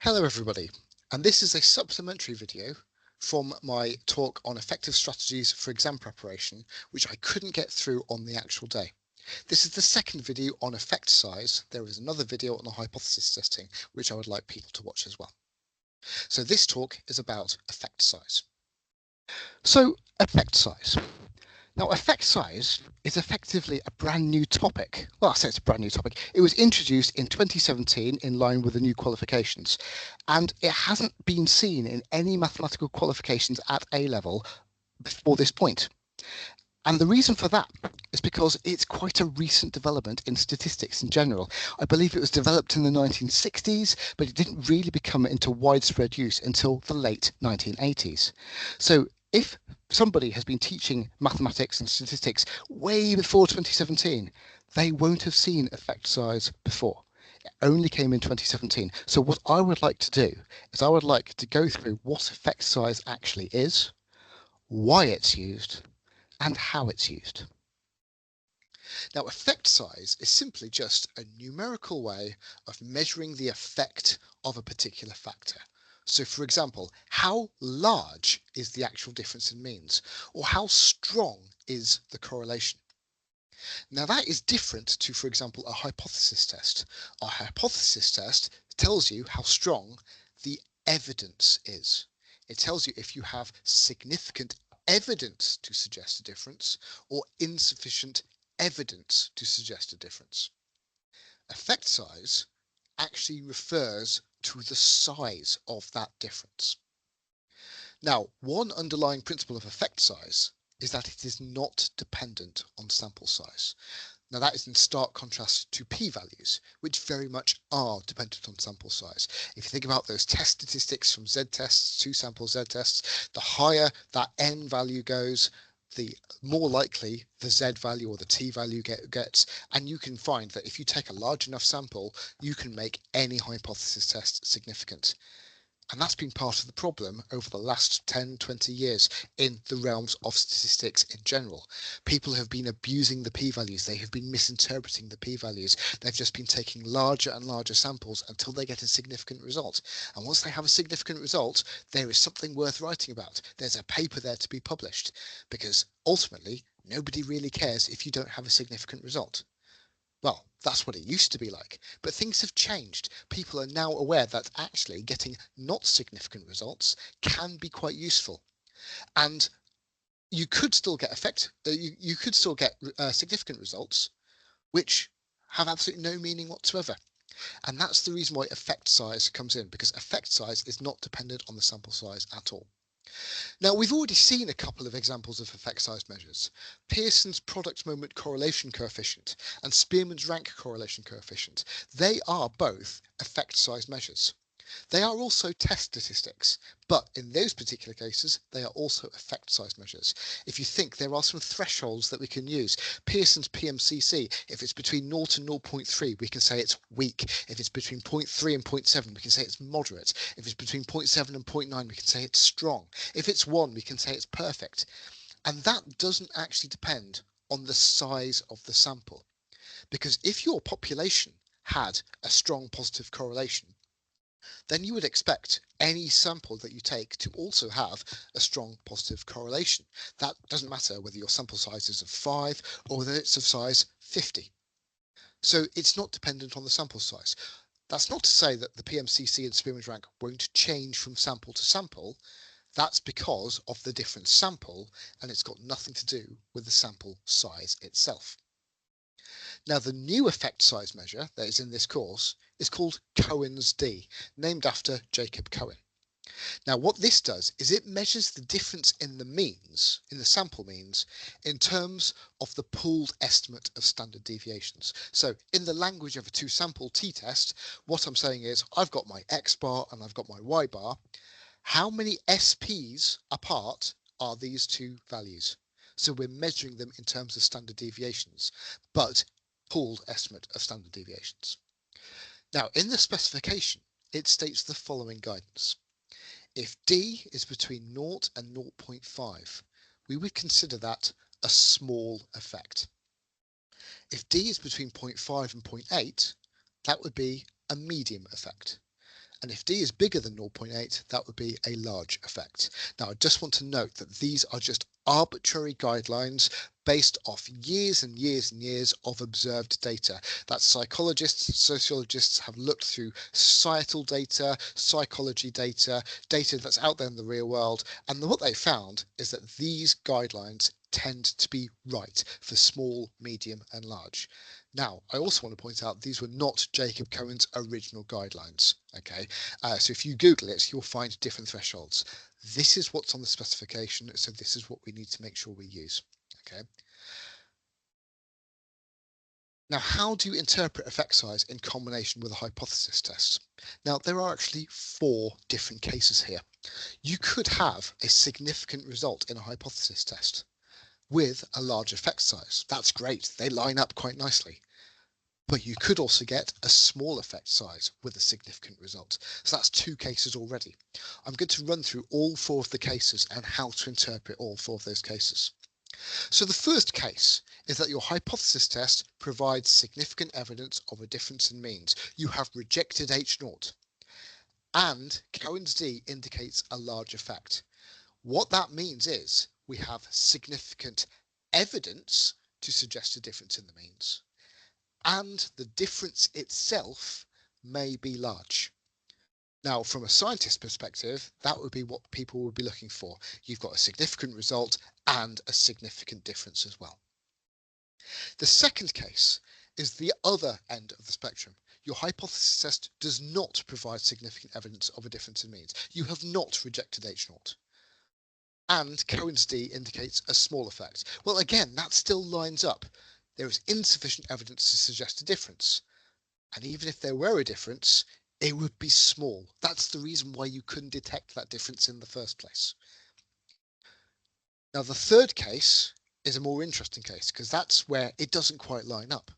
Hello everybody, and this is a supplementary video from my talk on effective strategies for exam preparation, which I couldn't get through on the actual day. This is the second video on effect size. There is another video on the hypothesis testing, which I would like people to watch as well. So this talk is about effect size. So effect size. Now, effect size is effectively a brand new topic. Well, I say it's a brand new topic. It was introduced in 2017 in line with the new qualifications, and it hasn't been seen in any mathematical qualifications at A level before this point. And the reason for that is because it's quite a recent development in statistics in general. I believe it was developed in the 1960s, but it didn't really become into widespread use until the late 1980s. So if somebody has been teaching mathematics and statistics way before 2017, they won't have seen effect size before. It only came in 2017. So what I would like to do is I would like to go through what effect size actually is, why it's used, and how it's used. Now, effect size is simply just a numerical way of measuring the effect of a particular factor. So, for example, how large is the actual difference in means, or how strong is the correlation? Now, that is different to, for example, a hypothesis test. A hypothesis test tells you how strong the evidence is. It tells you if you have significant evidence to suggest a difference or insufficient evidence to suggest a difference. Effect size actually refers to the size of that difference. Now, one underlying principle of effect size is that it is not dependent on sample size. Now that is in stark contrast to p-values, which very much are dependent on sample size. If you think about those test statistics from z-tests, two-sample z-tests, the higher that n value goes, the more likely the z value or the t value gets. And you can find that if you take a large enough sample, you can make any hypothesis test significant. And that's been part of the problem over the last 10, 20 years in the realms of statistics in general. People have been abusing the p-values. They have been misinterpreting the p-values. They've just been taking larger and larger samples until they get a significant result. And once they have a significant result, there is something worth writing about. There's a paper there to be published, because ultimately, nobody really cares if you don't have a significant result. Well, that's what it used to be like, but things have changed. People are now aware that actually getting not significant results can be quite useful. And you could still get you could still get significant results, which have absolutely no meaning whatsoever. And that's the reason why effect size comes in, because effect size is not dependent on the sample size at all. Now, we've already seen a couple of examples of effect size measures. Pearson's product moment correlation coefficient and Spearman's rank correlation coefficient. They are both effect size measures. They are also test statistics, but in those particular cases, they are also effect size measures. If you think, there are some thresholds that we can use. Pearson's PMCC, if it's between 0 and 0.3, we can say it's weak. If it's between 0.3 and 0.7, we can say it's moderate. If it's between 0.7 and 0.9, we can say it's strong. If it's 1, we can say it's perfect. And that doesn't actually depend on the size of the sample. Because if your population had a strong positive correlation, then you would expect any sample that you take to also have a strong positive correlation. That doesn't matter whether your sample size is of 5 or whether it's of size 50. So it's not dependent on the sample size. That's not to say that the PMCC and Spearman's rank won't change from sample to sample. That's because of the different sample, and it's got nothing to do with the sample size itself. Now, the new effect size measure that is in this course is called Cohen's D, named after Jacob Cohen. Now, what this does is it measures the difference in the means, in the sample means, in terms of the pooled estimate of standard deviations. So in the language of a two-sample t-test, what I'm saying is I've got my x bar and I've got my y bar. How many SPs apart are these two values? So we're measuring them in terms of standard deviations, but pooled estimate of standard deviations. Now, in the specification, it states the following guidance. If D is between 0 and 0.5, we would consider that a small effect. If D is between 0.5 and 0.8, that would be a medium effect. And if D is bigger than 0.8, that would be a large effect. Now, I just want to note that these are just arbitrary guidelines based off years and years and years of observed data. That psychologists, sociologists have looked through societal data, psychology data, data that's out there in the real world, and what they found is that these guidelines tend to be right for small, medium and large. Now, I also want to point out these were not Jacob Cohen's original guidelines. Okay, so if you Google it, you'll find different thresholds. This is what's on the specification, so this is what we need to make sure we use. Okay. Now, how do you interpret effect size in combination with a hypothesis test? Now, there are actually 4 different cases here. You could have a significant result in a hypothesis test with a large effect size. That's great. They line up quite nicely. But you could also get a small effect size with a significant result. So that's 2 cases already. I'm going to run through all 4 of the cases and how to interpret all 4 of those cases. So the first case is that your hypothesis test provides significant evidence of a difference in means. You have rejected H0 and Cohen's D indicates a large effect. What that means is we have significant evidence to suggest a difference in the means, and the difference itself may be large. Now, from a scientist perspective, that would be what people would be looking for. You've got a significant result and a significant difference as well. The second case is the other end of the spectrum. Your hypothesis test does not provide significant evidence of a difference in means. You have not rejected H0. And Cohen's D indicates a small effect. Well, again, that still lines up. There is insufficient evidence to suggest a difference. And even if there were a difference, it would be small. That's the reason why you couldn't detect that difference in the first place. Now, the third case is a more interesting case because that's where it doesn't quite line up.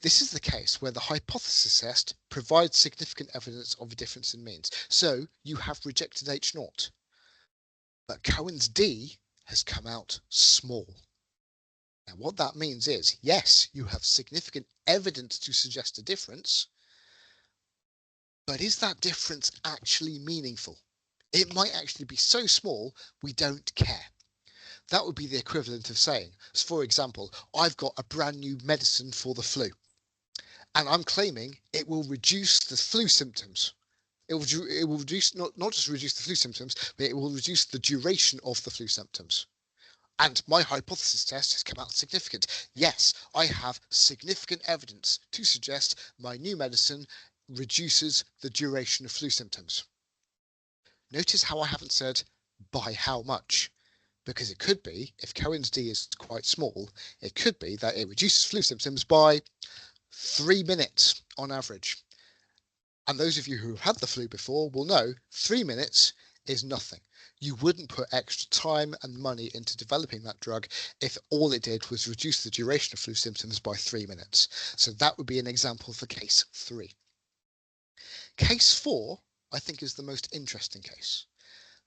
This is the case where the hypothesis test provides significant evidence of a difference in means. So you have rejected H0, but Cohen's D has come out small. Now, what that means is, yes, you have significant evidence to suggest a difference, but is that difference actually meaningful? It might actually be so small we don't care. That would be the equivalent of saying, for example, I've got a brand new medicine for the flu, and I'm claiming it will reduce the flu symptoms. It will reduce, not just reduce the flu symptoms, but it will reduce the duration of the flu symptoms. And my hypothesis test has come out significant. Yes, I have significant evidence to suggest my new medicine reduces the duration of flu symptoms. Notice how I haven't said by how much, because it could be, if Cohen's D is quite small, it could be that it reduces flu symptoms by 3 minutes on average. And those of you who have had the flu before will know 3 minutes is nothing. You wouldn't put extra time and money into developing that drug if all it did was reduce the duration of flu symptoms by 3 minutes. So that would be an example for case 3. Case 4, I think, is the most interesting case.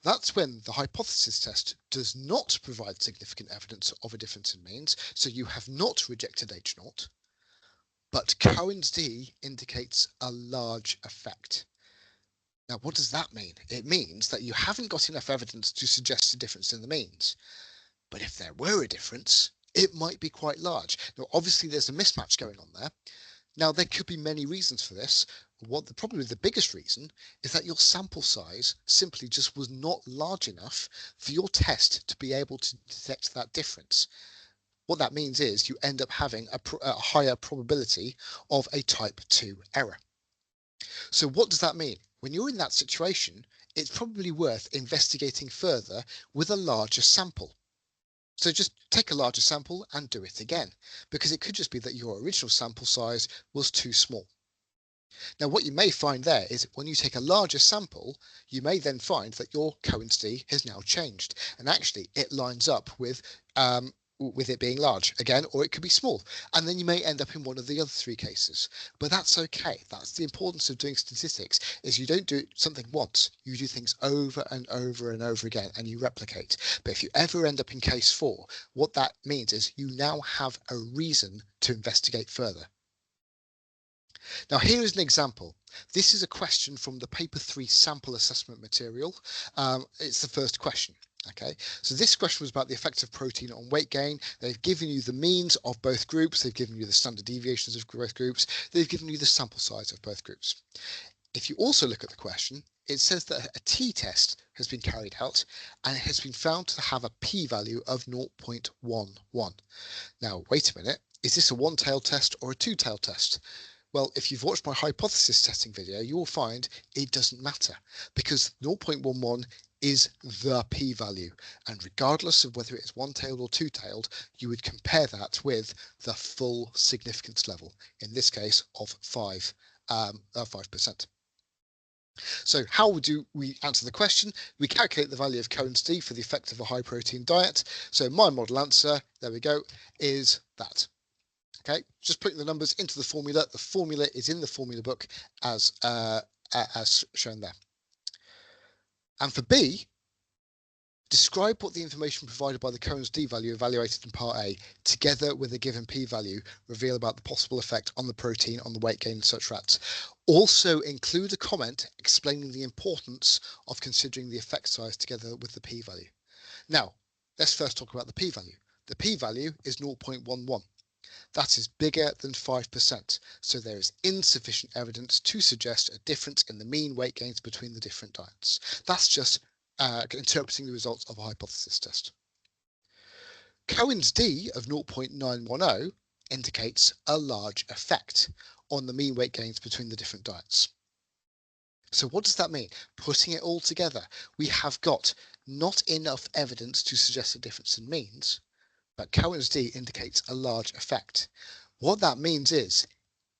That's when the hypothesis test does not provide significant evidence of a difference in means, so you have not rejected H0, but Cohen's D indicates a large effect. Now, what does that mean? It means that you haven't got enough evidence to suggest a difference in the means. But if there were a difference, it might be quite large. Now, obviously, there's a mismatch going on there. Now, there could be many reasons for this. Probably the biggest reason is that your sample size simply just was not large enough for your test to be able to detect that difference. What that means is you end up having a higher probability of a type 2 error. So what does that mean? When you're in that situation, it's probably worth investigating further with a larger sample. So just take a larger sample and do it again, because it could just be that your original sample size was too small. Now, what you may find there is when you take a larger sample, you may then find that your Cohen's D has now changed, and actually it lines up with it being large again, or it could be small, and then you may end up in one of the other 3 cases. But that's okay. That's the importance of doing statistics, is you don't do something once, you do things over and over and over again, and you replicate. But if you ever end up in case 4, what that means is you now have a reason to investigate further. Now, here is an example. This is a question from the paper 3 sample assessment material. It's the first question. Okay, so this question was about the effect of protein on weight gain. They've given you the means of both groups, they've given you the standard deviations of both groups, they've given you the sample size of both groups. If you also look at the question, it says that a t-test has been carried out and it has been found to have a p-value of 0.11. Now, wait a minute, is this a one-tailed test or a two-tailed test? Well, if you've watched my hypothesis testing video, you will find it doesn't matter because 0.11 is the p-value, and regardless of whether it is one-tailed or two-tailed, you would compare that with the full significance level, in this case of 5%. So how do we answer the question? We calculate the value of Cohen's d for the effect of a high protein diet. So my model answer, there we go, is that. Okay, just putting the numbers into the formula. The formula is in the formula book as shown there. And for B, describe what the information provided by the Cohen's d value evaluated in part A, together with a given p-value, reveal about the possible effect on the protein on the weight gain in such rats. Also include a comment explaining the importance of considering the effect size together with the p-value. Now, let's first talk about the p-value. The p-value is 0.11. That is bigger than 5%, so there is insufficient evidence to suggest a difference in the mean weight gains between the different diets. That's just interpreting the results of a hypothesis test. Cohen's d of 0.910 indicates a large effect on the mean weight gains between the different diets. So what does that mean? Putting it all together, we have got not enough evidence to suggest a difference in means, but Cohen's d indicates a large effect. What that means is,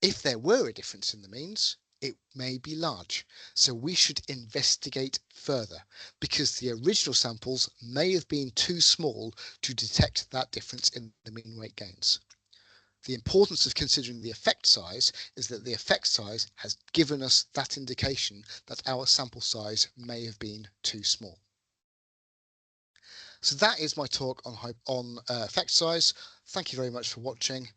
if there were a difference in the means, it may be large. So we should investigate further because the original samples may have been too small to detect that difference in the mean weight gains. The importance of considering the effect size is that the effect size has given us that indication that our sample size may have been too small. So that is my talk on effect size. Thank you very much for watching.